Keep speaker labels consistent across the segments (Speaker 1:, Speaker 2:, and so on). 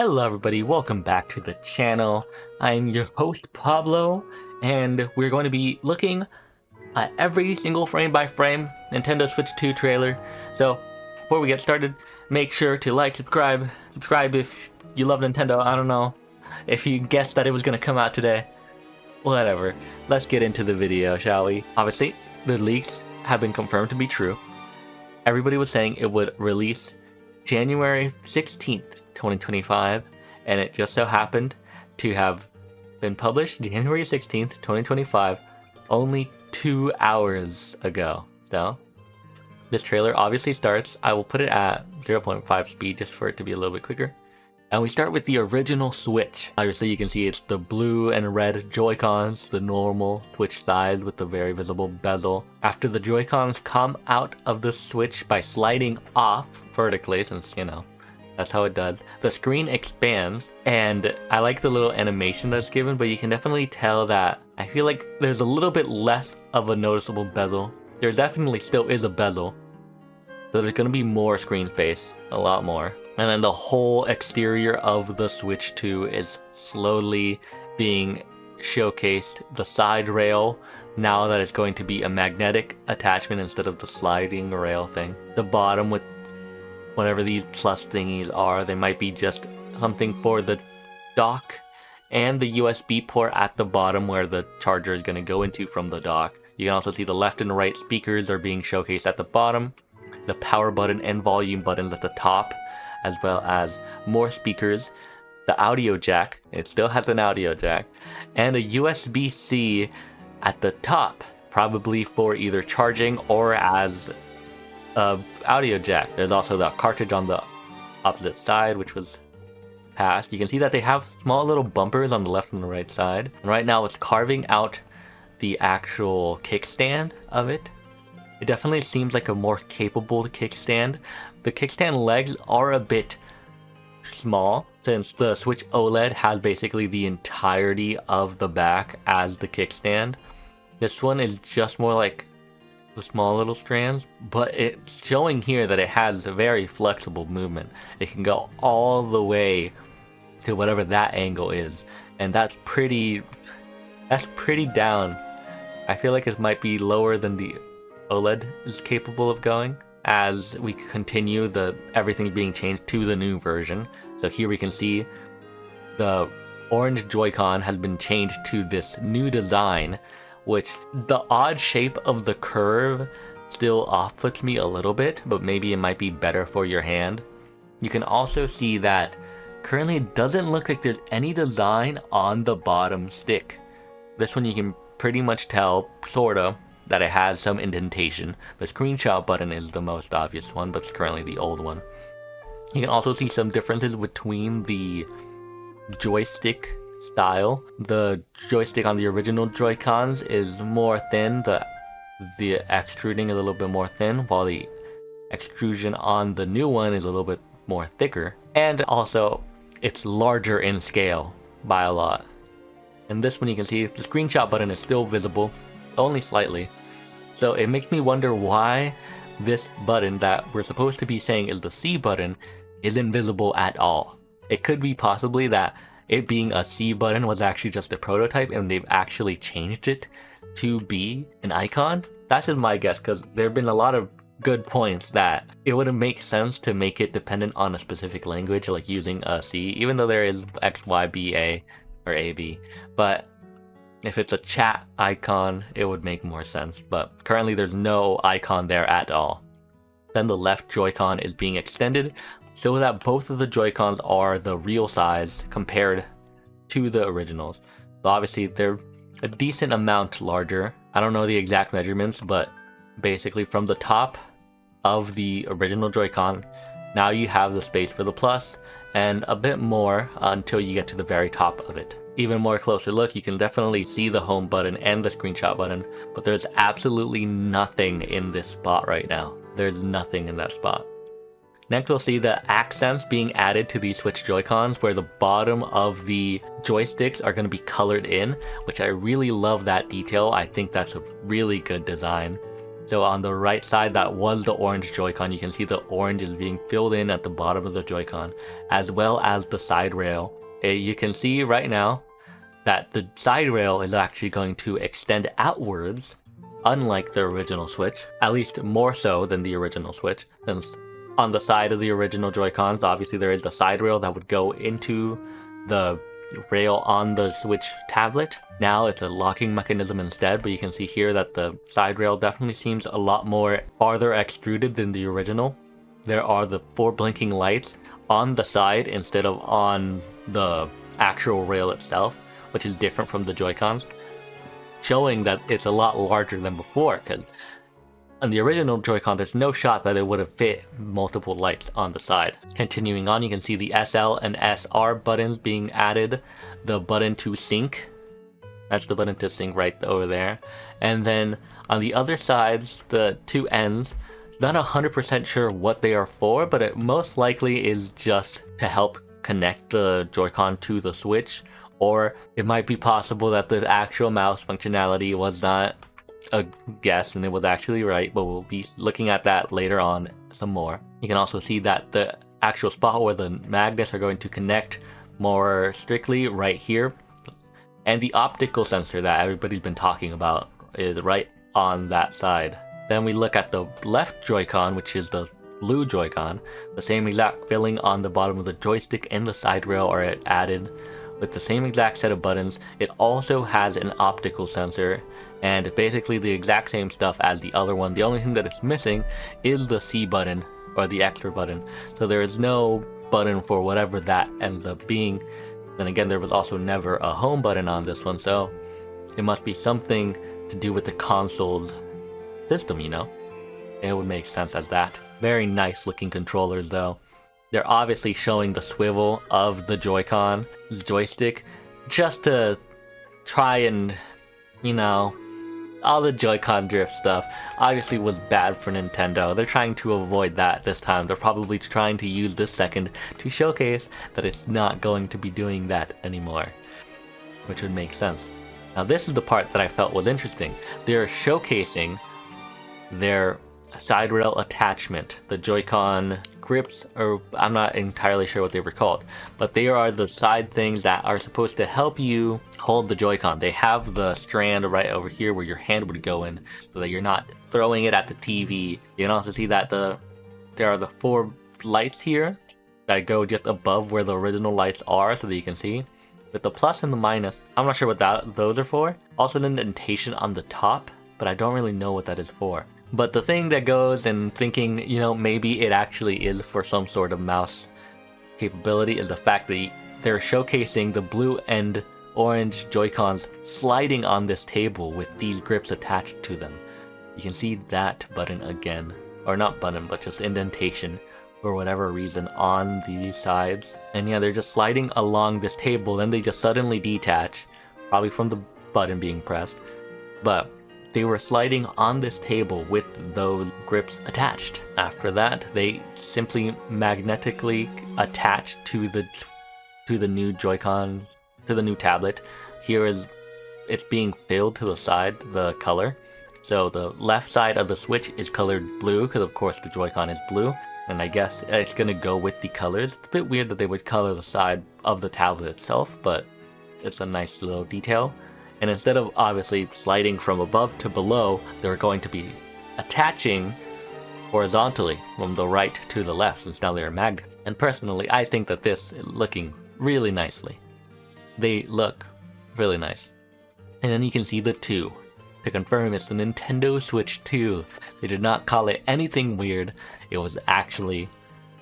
Speaker 1: Hello everybody, welcome back to the channel. I'm your host Pablo, and we're going to be looking at every single frame by frame Nintendo Switch 2 trailer. So before we get started, make sure to like, subscribe if you love Nintendo. I don't know if you guessed that it was going to come out today. Whatever, let's get into the video, shall we? Obviously, the leaks have been confirmed to be true. Everybody was saying it would release January 16th, 2025, and it just so happened to have been published January 16th, 2025, only 2 hours ago. So, this trailer obviously starts, I will put it at 0.5 speed just for it to be a little bit quicker. And we start with the original Switch. Obviously you can see it's the blue and red Joy-Cons, the normal Switch side with the very visible bezel. After the Joy-Cons come out of the Switch by sliding off vertically, since, you know, that's how it does, the screen expands, and I like the little animation that's given, but you can definitely tell that I feel like there's a little bit less of a noticeable bezel. There definitely still is a bezel, so there's going to be more screen space, a lot more. And then the whole exterior of the Switch 2 is slowly being showcased. The side rail, now that it's going to be a magnetic attachment instead of the sliding rail thing. The bottom with whatever these plus thingies are, they might be just something for the dock, and the USB port at the bottom where the charger is going to go into from the dock. You can also see the left and right speakers are being showcased at the bottom, the power button and volume buttons at the top, as well as more speakers, the audio jack, it still has an audio jack, and a USB-C at the top, probably for either charging or as a audio jack. There's also the cartridge on the opposite side, which was passed. You can see that they have small little bumpers on the left and the right side. And right now it's carving out the actual kickstand of it. It definitely seems like a more capable kickstand. The kickstand legs are a bit small, since the Switch OLED has basically the entirety of the back as the kickstand. This one is just more like the small little strands, but it's showing here that it has a very flexible movement. It can go all the way to whatever that angle is, and that's pretty down. I feel like it might be lower than the OLED is capable of going. As we continue, everything being changed to the new version. So here we can see the orange Joy-Con has been changed to this new design, which the odd shape of the curve still off-puts me a little bit, but maybe it might be better for your hand. You can also see that currently it doesn't look like there's any design on the bottom stick. This one you can pretty much tell, sorta, that it has some indentation. The screenshot button is the most obvious one, but it's currently the old one. You can also see some differences between the joystick style. The joystick on the original Joy-Cons is more thin, the extruding is a little bit more thin, while the extrusion on the new one is a little bit more thicker. And also, it's larger in scale by a lot. And this one you can see the screenshot button is still visible, only slightly. So it makes me wonder why this button that we're supposed to be saying is the C button isn't visible at all. It could be possibly that it being a C button was actually just a prototype and they've actually changed it to be an icon. That's just my guess, because there have been a lot of good points that it wouldn't make sense to make it dependent on a specific language, like using a C, even though there is X, Y, B, A, or A, B. But if it's a chat icon, it would make more sense, but currently there's no icon there at all. Then the left Joy-Con is being extended so that both of the Joy-Cons are the real size compared to the originals. So obviously they're a decent amount larger. I don't know the exact measurements, but basically from the top of the original Joy-Con, now you have the space for the plus and a bit more until you get to the very top of it. Even more closer look, you can definitely see the home button and the screenshot button, but there's absolutely nothing in this spot right now. There's nothing in that spot. Next we'll see the accents being added to the Switch Joy-Cons, where the bottom of the joysticks are going to be colored in, which I really love that detail. I think that's a really good design. So on the right side, that was the orange Joy-Con. You can see the orange is being filled in at the bottom of the Joy-Con, as well as the side rail. You can see right now that the side rail is actually going to extend outwards, unlike the original Switch, at least more so than the original Switch. Since on the side of the original Joy-Cons, obviously there is the side rail that would go into the rail on the Switch tablet. Now it's a locking mechanism instead, but you can see here that the side rail definitely seems a lot more farther extruded than the original. There are the 4 blinking lights on the side instead of on the actual rail itself, which is different from the Joy-Cons, showing that it's a lot larger than before, because on the original Joy-Con, there's no shot that it would have fit multiple lights on the side. Continuing on, you can see the SL and SR buttons being added, the button to sync, that's the button to sync right over there, and then on the other sides, the 2 ends, not 100% sure what they are for, but it most likely is just to help connect the Joy-Con to the Switch, or it might be possible that the actual mouse functionality was not a guess and it was actually right, but we'll be looking at that later on some more. You can also see that the actual spot where the magnets are going to connect more strictly right here, and the optical sensor that everybody's been talking about is right on that side. Then we look at the left Joy-Con, which is the blue Joy-Con. The same exact filling on the bottom of the joystick and the side rail are added with the same exact set of buttons. It also has an optical sensor and basically the exact same stuff as the other one. The only thing that is missing is the C button, or the extra button. So there is no button for whatever that ends up being. Then again, there was also never a home button on this one, so it must be something to do with the console's system, you know? It would make sense as that. Very nice looking controllers though. They're obviously showing the swivel of the Joy-Con joystick just to try and, you know, all the Joy-Con drift stuff obviously was bad for Nintendo. They're trying to avoid that this time. They're probably trying to use this second to showcase that it's not going to be doing that anymore, which would make sense. Now this is the part that I felt was interesting. They're showcasing their side rail attachment, the Joy-Con grips, or I'm not entirely sure what they were called, but they are the side things that are supposed to help you hold the Joy-Con. They have the strand right over here where your hand would go in, so that you're not throwing it at the TV. You can also see that there are the 4 lights here that go just above where the original lights are, so that you can see. With the plus and the minus, I'm not sure what those are for. Also an indentation on the top, but I don't really know what that is for. But the thing that goes and thinking, you know, maybe it actually is for some sort of mouse capability is the fact that they're showcasing the blue and orange Joy-Cons sliding on this table with these grips attached to them. You can see that button again, or not button, but just indentation for whatever reason on these sides. And yeah, they're just sliding along this table, then they just suddenly detach, probably from the button being pressed. But they were sliding on this table with those grips attached. After that, they simply magnetically attach to the new Joy-Con, to the new tablet. Here is it's being filled to the side, the color. So the left side of the Switch is colored blue, because of course the Joy-Con is blue. And I guess it's gonna go with the colors. It's a bit weird that they would color the side of the tablet itself, but it's a nice little detail. And instead of obviously sliding from above to below, they're going to be attaching horizontally from the right to the left, since now they're magnet. And personally, I think that this is looking really nicely. They look really nice. And then you can see the 2. To confirm, it's the Nintendo Switch 2. They did not call it anything weird. It was actually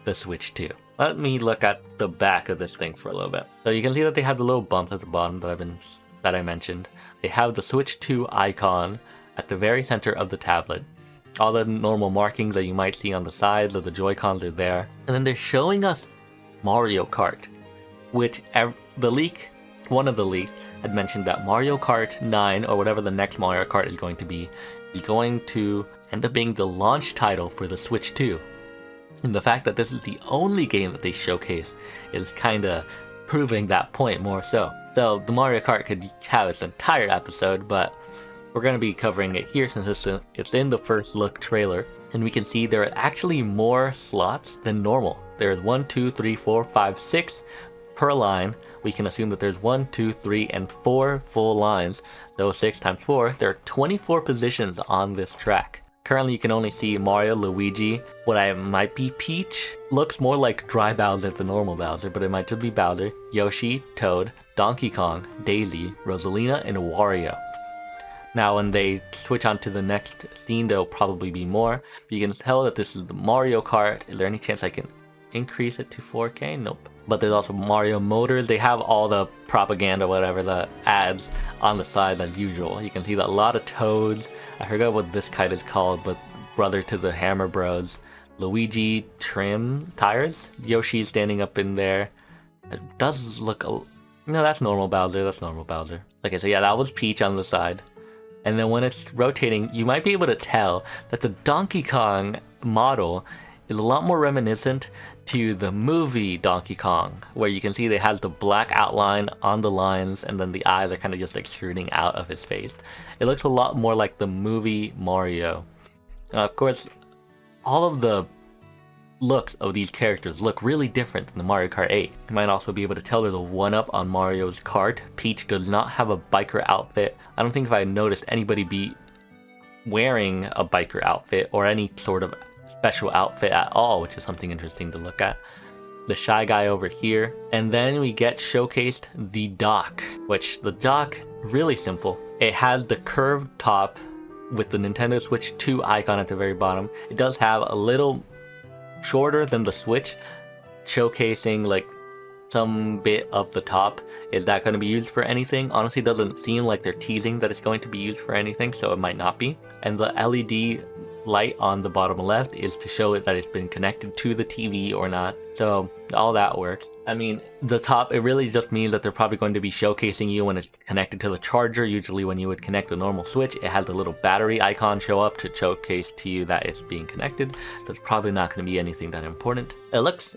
Speaker 1: the Switch 2. Let me look at the back of this thing for a little bit. So you can see that they have the little bumps at the bottom that I mentioned. They have the Switch 2 icon at the very center of the tablet. All the normal markings that you might see on the sides of the Joy-Cons are there. And then they're showing us Mario Kart, which one of the leaks had mentioned that Mario Kart 9, or whatever the next Mario Kart is going to be, is going to end up being the launch title for the Switch 2. And the fact that this is the only game that they showcase is kinda proving that point more so. So the Mario Kart could have its entire episode, but we're going to be covering it here since it's in the first look trailer. And we can see there are actually more slots than normal. There's 1, 2, 3, 4, 5, 6 per line. We can assume that there's 1, 2, 3, and 4 full lines. So 6 times 4, there are 24 positions on this track. Currently, you can only see Mario, Luigi, what I might be Peach. Looks more like dry Bowser than normal Bowser, but it might just be Bowser, Yoshi, Toad, Donkey Kong, Daisy, Rosalina, and Wario. Now, when they switch on to the next scene, there'll probably be more. But you can tell that this is the Mario Kart. Is there any chance I can increase it to 4K? Nope. But there's also Mario Motors. They have all the propaganda, whatever, the ads on the side as usual. You can see that a lot of Toads. I forgot what this kite is called, but brother to the Hammer Bros. Luigi trim tires. Yoshi standing up in there. It does look... No, that's normal Bowser. That's normal Bowser. Okay, so yeah, that was Peach on the side. And then when it's rotating, you might be able to tell that the Donkey Kong model is a lot more reminiscent to the movie Donkey Kong, where you can see it has the black outline on the lines and then the eyes are kind of just extruding out of his face. It looks a lot more like the movie Mario. Of course, all of the looks of these characters look really different than the Mario Kart 8. You might also be able to tell there's a 1-up on Mario's kart. Peach does not have a biker outfit. I don't think if I noticed anybody be wearing a biker outfit or any sort of special outfit at all, which is something interesting to look at. The Shy Guy over here. And then we get showcased the dock, which the dock, really simple. It has the curved top with the Nintendo Switch 2 icon at the very bottom. It does have a little shorter than the Switch, showcasing like some bit of the top. Is that going to be used for anything? Honestly, doesn't seem like they're teasing that it's going to be used for anything, so it might not be. And the LED light on the bottom left is to show it that it's been connected to the TV or not. So all that works. I mean, the top, it really just means that they're probably going to be showcasing you when it's connected to the charger. Usually when you would connect the normal Switch, it has the little battery icon show up to showcase to you that it's being connected. That's probably not going to be anything that important. It looks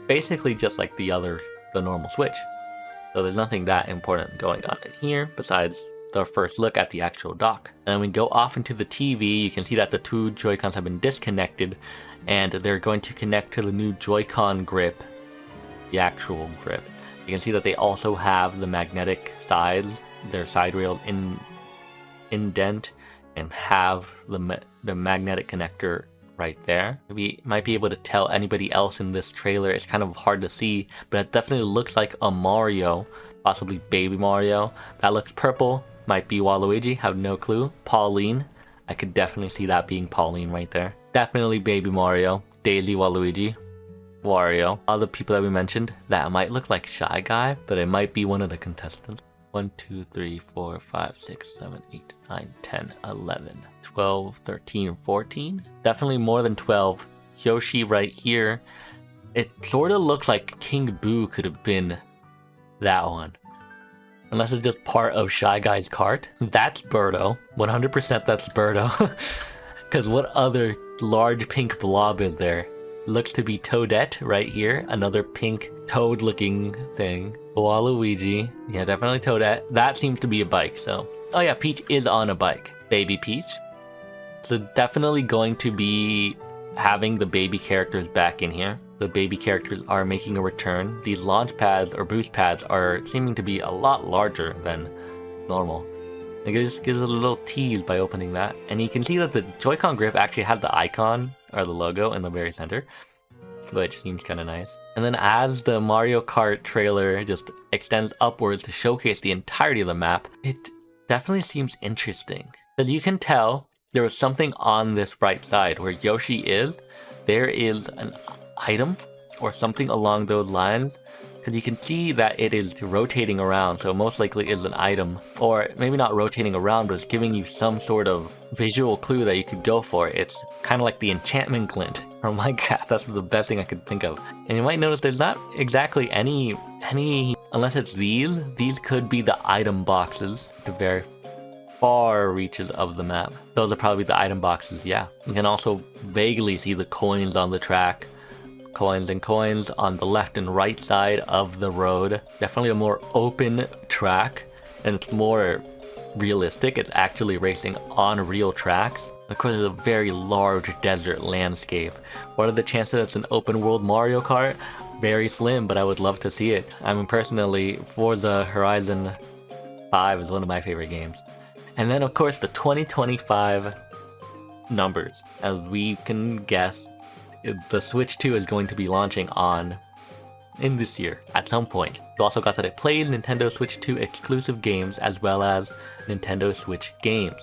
Speaker 1: basically just like the normal Switch. So there's nothing that important going on in here besides the first look at the actual dock. And then we go off into the TV. You can see that the two Joy-Cons have been disconnected and they're going to connect to the new Joy-Con grip, the actual grip. You can see that they also have the magnetic sides, their side rails indent and have the magnetic connector right there. We might be able to tell anybody else in this trailer. It's kind of hard to see, but it definitely looks like a Mario, possibly Baby Mario. That looks purple. Might be Waluigi, have no clue. Pauline, I could definitely see that being Pauline right there. Definitely Baby Mario, Daisy, Waluigi, Wario. All the people that we mentioned, that might look like Shy Guy, but it might be one of the contestants. 1, 2, 3, 4, 5, 6, 7, 8, 9, 10, 11, 12, 13, 14. Definitely more than 12. Yoshi right here. It sort of looks like King Boo could have been that one. Unless it's just part of Shy Guy's cart. That's Birdo. 100% that's Birdo. Because what other large pink blob is there? Looks to be Toadette right here. Another pink toad-looking thing. Waluigi. Yeah, definitely Toadette. That seems to be a bike, so... Oh yeah, Peach is on a bike. Baby Peach. So definitely going to be having the baby characters back in here. The baby characters are making a return. These launch pads or boost pads are seeming to be a lot larger than normal. It just gives a little tease by opening that. And you can see that the Joy-Con grip actually has the icon or the logo in the very center, which seems kind of nice. And then as the Mario Kart trailer just extends upwards to showcase the entirety of the map, it definitely seems interesting. As you can tell, there was something on this right side where Yoshi is. There is an item or something along those lines, because you can see that it is rotating around, so most likely is an item, or maybe not rotating around, but it's giving you some sort of visual clue that you could go for. It's kind of like the enchantment glint from Minecraft. That's the best thing I could think of. And you might notice there's not exactly any unless it's these could be the item boxes at the very far reaches of the map. Those are probably the item boxes. Yeah, you can also vaguely see the coins on the track. Coins and coins on the left and right side of the road. Definitely a more open track, and it's more realistic. It's actually racing on real tracks. Of course, it's a very large desert landscape. What are the chances it's an open world Mario Kart? Very slim, but I would love to see it. I mean, personally, Forza Horizon 5 is one of my favorite games. And then, of course, the 2025 numbers. As we can guess, the Switch 2 is going to be launching in this year at some point. You also got that it plays Nintendo Switch 2 exclusive games as well as Nintendo Switch games.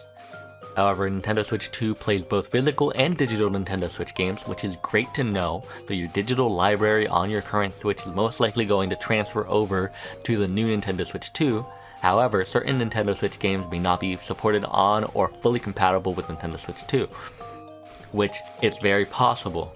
Speaker 1: However, Nintendo Switch 2 plays both physical and digital Nintendo Switch games, which is great to know that your digital library on your current Switch is most likely going to transfer over to the new Nintendo Switch 2. However, certain Nintendo Switch games may not be supported on or fully compatible with Nintendo Switch 2, which is very possible,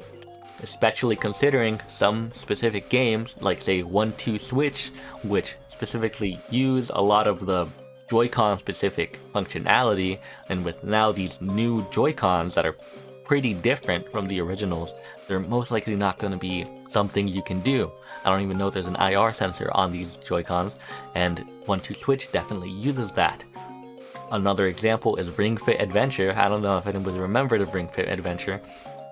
Speaker 1: especially considering some specific games like say 1-2 Switch, which specifically use a lot of the Joy-Con specific functionality, and with now these new Joy-Cons that are pretty different from the originals, they're most likely not going to be something you can do. I don't even know if there's an IR sensor on these Joy-Cons, and 1-2 Switch definitely uses that. Another example is Ring Fit Adventure. I don't know if anybody remembers of Ring Fit Adventure,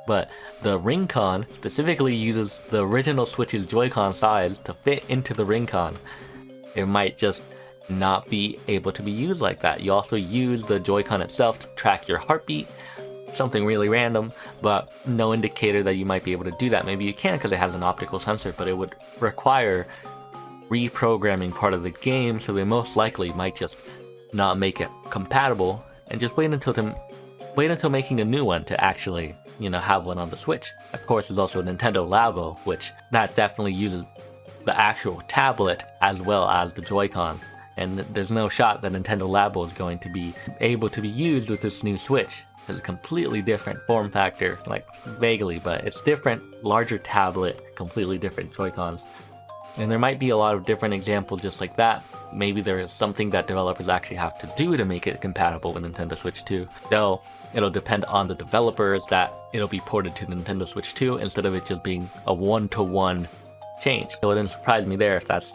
Speaker 1: but the Ring-Con specifically uses the original Switch's Joy-Con size to fit into the Ring-Con. It might just not be able to be used like that. You also use the Joy-Con itself to track your heartbeat, something really random, but no indicator that you might be able to do that. Maybe you can because it has an optical sensor, but it would require reprogramming part of the game, so they most likely might just not make it compatible and just wait until making a new one to actually, have one on the Switch. Of course, there's also Nintendo Labo, which that definitely uses the actual tablet as well as the Joy-Con. And there's no shot that Nintendo Labo is going to be able to be used with this new Switch. It's a completely different form factor, like vaguely, but it's different, larger tablet, completely different Joy-Cons. And there might be a lot of different examples just like that. Maybe there is something that developers actually have to do to make it compatible with Nintendo Switch 2. So it'll depend on the developers that it'll be ported to Nintendo Switch 2 instead of it just being a one-to-one change. So it didn't surprise me there if that's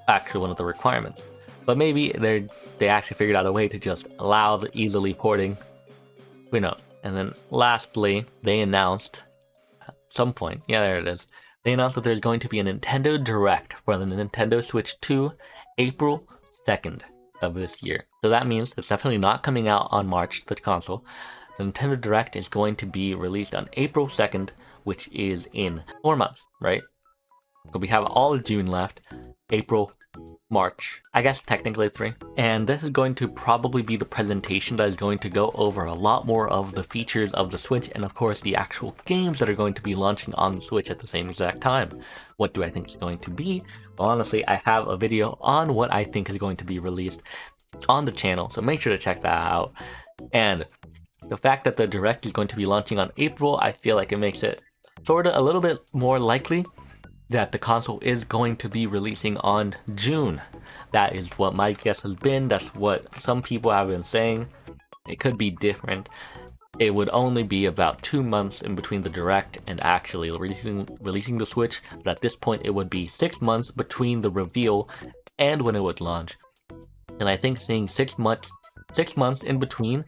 Speaker 1: actually one of the requirements. But maybe they actually figured out a way to just allow the easily porting. Who knows? And then lastly, they announced at some point, there it is. They announced that there's going to be a Nintendo Direct for the Nintendo Switch 2, April 2nd of this year. So that means it's definitely not coming out on March, the console. The Nintendo Direct is going to be released on April 2nd, which is in 4 months, right? So we have all of June left, April, March, I guess technically 3. And this is going to probably be the presentation that is going to go over a lot more of the features of the Switch and of course the actual games that are going to be launching on the Switch at the same exact time. What do I think is going to be? Well, honestly, I have a video on what I think is going to be released on the channel, so make sure to check that out. And the fact that the Direct is going to be launching on April, I feel like it makes it sorta a little bit more likely that the console is going to be releasing on June. That is what my guess has been. That's what some people have been saying. It could be different. It would only be about 2 months in between the Direct and actually releasing the Switch, but at this point it would be 6 months between the reveal and when it would launch. And I think seeing 6 months in between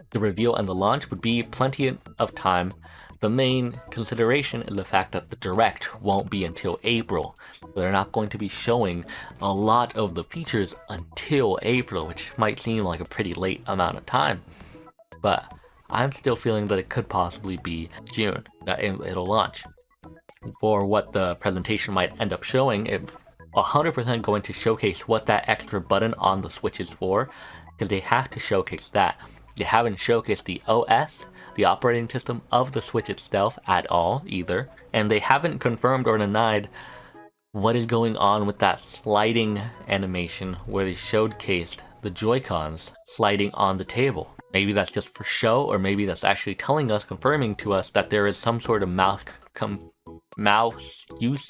Speaker 1: the reveal and the launch would be plenty of time. The main consideration is the fact that the Direct won't be until April. They're not going to be showing a lot of the features until April, which might seem like a pretty late amount of time. But I'm still feeling that it could possibly be June that it'll launch. For what the presentation might end up showing, it's 100% going to showcase what that extra button on the Switch is for, because they have to showcase that. They haven't showcased the OS, the operating system of the Switch itself at all either, and they haven't confirmed or denied what is going on with that sliding animation where they showcased the Joy-Cons sliding on the table. Maybe that's just for show, or maybe that's actually telling us, confirming to us that there is some sort of mouse use,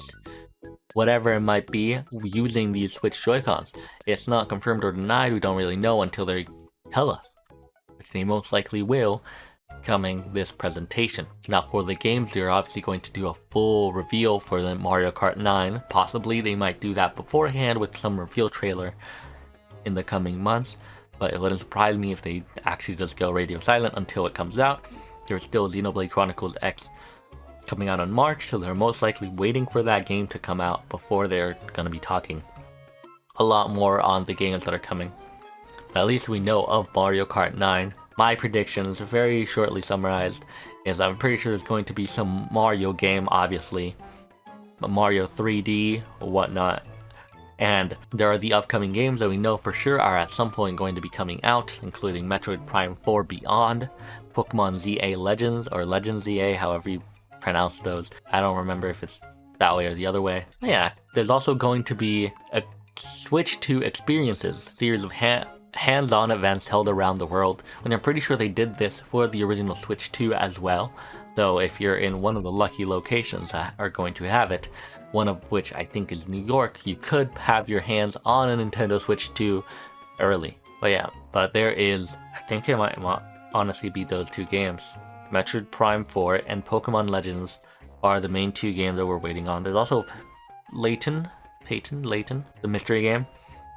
Speaker 1: whatever it might be, using these Switch Joy-Cons. It's not confirmed or denied, we don't really know until they tell us, which they most likely will coming this presentation. Now for the games, they're obviously going to do a full reveal for the Mario Kart 9. Possibly they might do that beforehand with some reveal trailer in the coming months. but it wouldn't surprise me if they actually just go radio silent until it comes out. There's still Xenoblade Chronicles X coming out in March, so they're most likely waiting for that game to come out before they're going to be talking a lot more on the games that are coming. But at least we know of Mario Kart 9. My predictions, very shortly summarized, is I'm pretty sure there's going to be some Mario game, obviously, but Mario 3D or whatnot. And there are the upcoming games that we know for sure are at some point going to be coming out, including Metroid Prime 4 Beyond, Pokemon ZA Legends, or Legends ZA, however you pronounce those. I don't remember if it's that way or the other way. But yeah, there's also going to be a Switch 2 experiences, series of hands-on events held around the world, and I'm pretty sure they did this for the original Switch 2 as well. So if you're in one of the lucky locations that are going to have it, one of which I think is New York, you could have your hands on a Nintendo Switch 2 early. But yeah, but there is, I think it might honestly be those two games. Metroid Prime 4 and Pokemon Legends are the main two games that we're waiting on. There's also Layton, the mystery game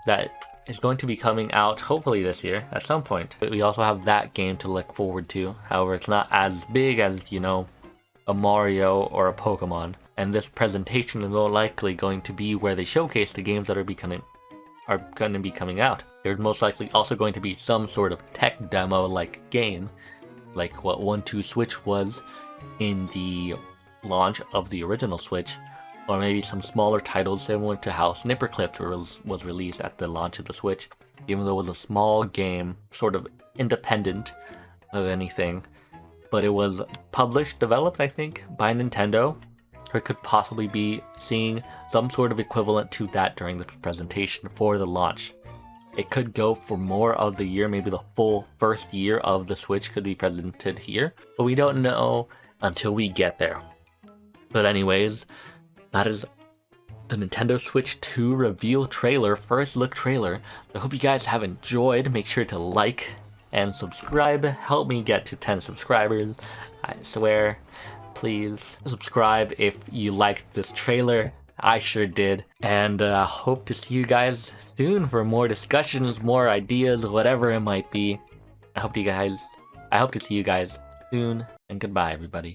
Speaker 1: that is going to be coming out hopefully this year at some point. But we also have that game to look forward to. However, it's not as big as, you know, a Mario or a Pokemon. And this presentation is more likely going to be where they showcase the games that are going to be coming out. There's most likely also going to be some sort of tech demo like game, like what 1-2 Switch was in the launch of the original Switch, or maybe some smaller titles similar to how Snipperclips was released at the launch of the Switch, even though it was a small game, sort of independent of anything. But it was developed, I think, by Nintendo. Or it could possibly be seeing some sort of equivalent to that during the presentation for the launch. It could go for more of the year, maybe the full first year of the Switch could be presented here, but we don't know until we get there. But anyways, that is the Nintendo Switch 2 reveal trailer, first look trailer. I hope you guys have enjoyed. Make sure to like and subscribe. Help me get to 10 subscribers. I swear. Please subscribe if you liked this trailer. I sure did. And hope to see you guys soon for more discussions, more ideas, whatever it might be. I hope to see you guys soon, and goodbye everybody.